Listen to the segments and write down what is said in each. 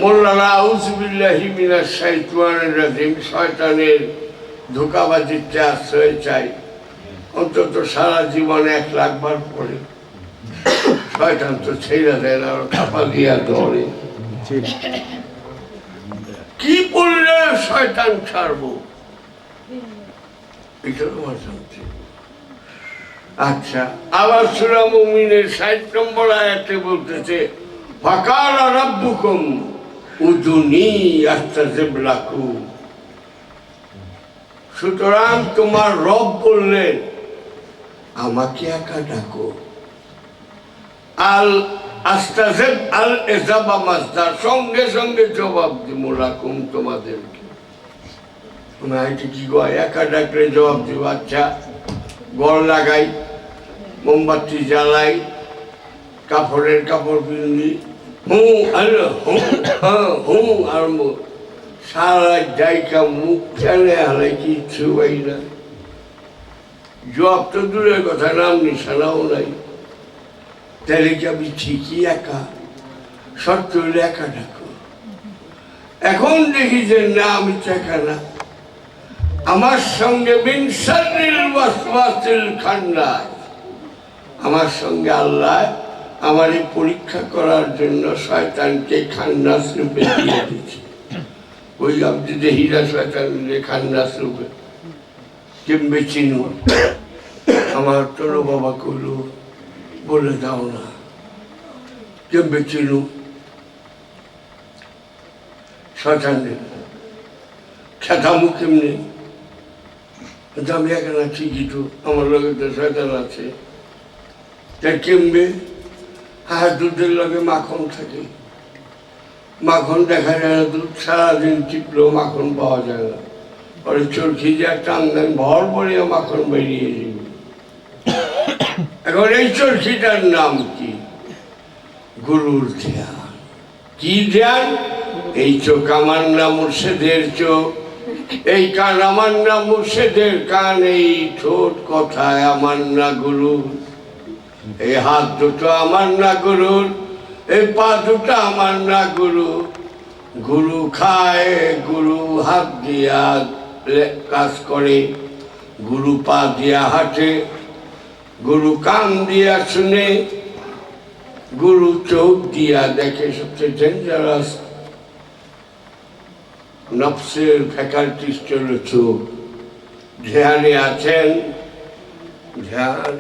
মোল্লারা আউযুবিল্লাহি মিনাশ শাইতানির রাজিম, শয়তানের ধোঁকাবাজিতে আশ্রয় চাই। অন্তত সারা জীবনে 1,00,000 বার পড়ে। শয়তান তো ছেড়ে দেয় না, খাপা দিয়া ধরে। কি বললে শয়তান ছাড়বো, এটা আমার জানতে। আচ্ছা, আবার সূরা মুমিনের 60 নম্বর আয়াতে বলতেছে ফাকালা রাব্বুকুম উদুনি আস্তাজিব লাকুম। সুতরাং তোমার রব বললেন আমাকে একা ডাকো। আল আস্তাজিব আল ইজাবা মাসদার, সঙ্গে সঙ্গে জবাব দিব লাকুম তোমাদেরকে। এটি কি গো, একা ডাকলে জবাব দিব? আচ্ছা, গড় লাগাই, মোমবাতি জ্বালাই, কাপড়ের কাপড় পিন্দি, আর সারা জায়গা মুখ চালে হালাই কিচ্ছু পাই না। জব তো দূরের কথা, নাম নিশানাও নাই। তাহলে কি আমি ঠিকই একা? শর্ত হইলে একা ডাকো। এখন দেখি যে না, আমি একা না, আমার সঙ্গে মিন শাররিল ওয়াসওয়াসিল খান্নাস, আমার সঙ্গে আল্লাহ আমারই পরীক্ষা করার জন্য শয়তানকে খান্নাস রূপে দিয়ে দিয়েছে। ওই আপনি যে হীরা শয়তান খান্নাস রূপে কেমবে চিনু? আমার তোর বাবা কইলো বলে দাও না, কেমবে চিনু শয়তানের? খেতামু কেমনি? আমি এখন আছি কিছু, আমার লগে তো শয়তান আছে। তাই কেমবে? হ্যাঁ, দুধের লগে মাখন থাকে, মাখন দেখা যায় না, দুধ সারাদিন টিপলেও মাখন পাওয়া যায় না। পরে চরখি যে একটা আন্দান ভর পরে মাখন বেরিয়ে যাবে। এখন এই চরখিটার নাম কি? গুরুর ধ্যান। কি ধ্যান? এই চোখ আমার নাম মুর্শিদের চোখ, এই কান আমার না মুর্শিদের কান, এই ঠোঁট কথায় আমার না গুরু, এই হাত দুটো আমার না গুরুর, এই পা দুটো আমার না গুরু। গুরু খায়, গুরু হাত দিয়া কাজ করে, গুরু পা দিয়া হাঁটে, গুরু কান দিয়া শুনে, গুরু চোখ দিয়া দেখে। সবচেয়ে ডেঞ্জারাস নফসের ফ্যাকাল্টিস্ট হলো চোখ। ধ্যানে আছেন, ধ্যান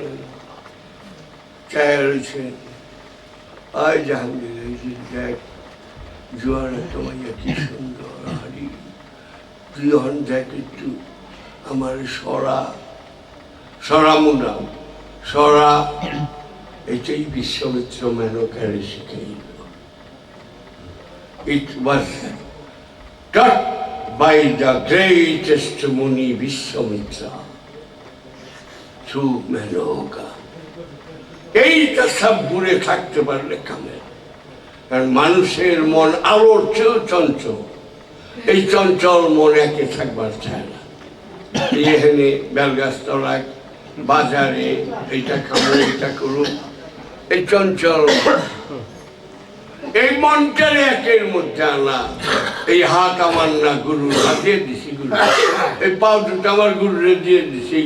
চায় রয়েছেন, আয় জাহাঙ্গীর দেখ জোয়ারে তোমাইয়া কি সুন্দর হারি, তুই হন দেখ একটু আমার সরা সরামুনা সরা। এটাই Vishwamitra মেনকারে শিখাইল। It was taught by the greatest Muni Vishwamitra through Menoka. এই তাসাব্বুরে থাকতে পারলে কামে। কারণ মানুষের মন আলোর চেয়েও চঞ্চল, এই চঞ্চল মন একে থাকবার চায় না। এখানে বেলগাছতলায় বাজারে এইটা খাবো এইটা করুন, এই চঞ্চল এই মনটারে একের মধ্যে আনা। এই হাত আমার না গুরুর হাতে দিছি, গুরু এই পাও দুটো আমার গুরুরে দিয়ে দিছি,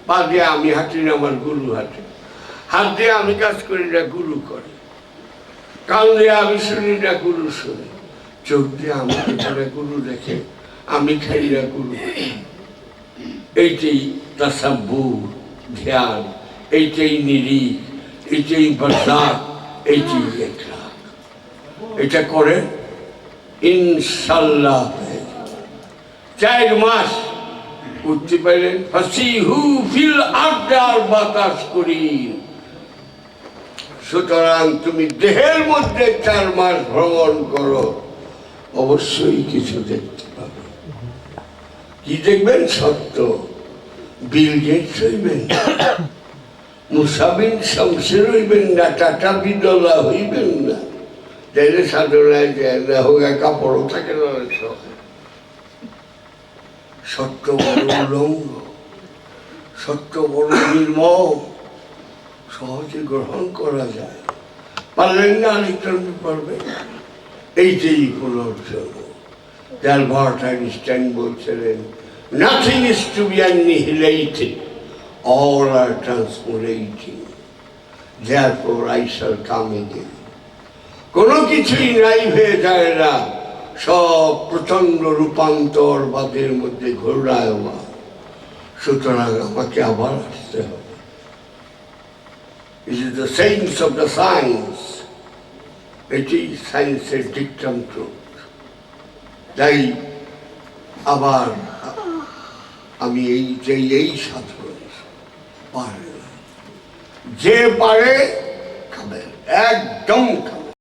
পা দিয়ে আমি হাঁটি না, আমার গুরু হাঁটে, হাত দিয়ে আমি কাজ করি না, গুরু করে, কান দিয়ে আমি শুনি না, গুরু শুনে, চোখ দিয়ে আমার ভিতরে গুরু দেখে, আমি খাই না, গুরু। এইটাই তাসাব্বুর ধ্যান, এইটাই নিরিখ, এইটাই বরদাত, এইটাই একরাম। এটা করে ইনশাল্লাহ 4 মাস উঠতে পারলেন। ফাসিহু ফিল আরদি বাতাস করি। সুতরাং তুমি দেহের মধ্যে 4 মাস ভ্রমণ করো, অবশ্যই কিছু দেখতে পাবে। কি দেখবেন? সত্য। বিল গেটস হইবেন না, মুসা বিন শামসের হইবেন না, টাটা বিদলা হইবেন না, তাইলে সাধনায় যায় না, হোক কাপড়ও থাকে না। সত্য বড় উলঙ্গ, সত্য বড় নির্মম, সহজে গ্রহণ করা যায়। পারলেন না, আরেকটা পারবে। এইটাই পুনর্জন্ম। অ্যালবার্ট আইনস্টাইন বলছিলেন, nothing is to be annihilated, all are transmutating, therefore I shall come again. কোনো কিছুই নাই হয়ে যায় না, সব প্রচন্ড রূপান্তরবাদের মধ্যে ঘূর্ণায়মান। সুতরাং আমাকে আবার আসতে হবে। It is the sayings of the science. এটি সায়েন্সের ডিকটাম ট্রুথ। তাই আবার আমি এই সাধন পারে না, যে পারে খাবেন, একদম খাবেন।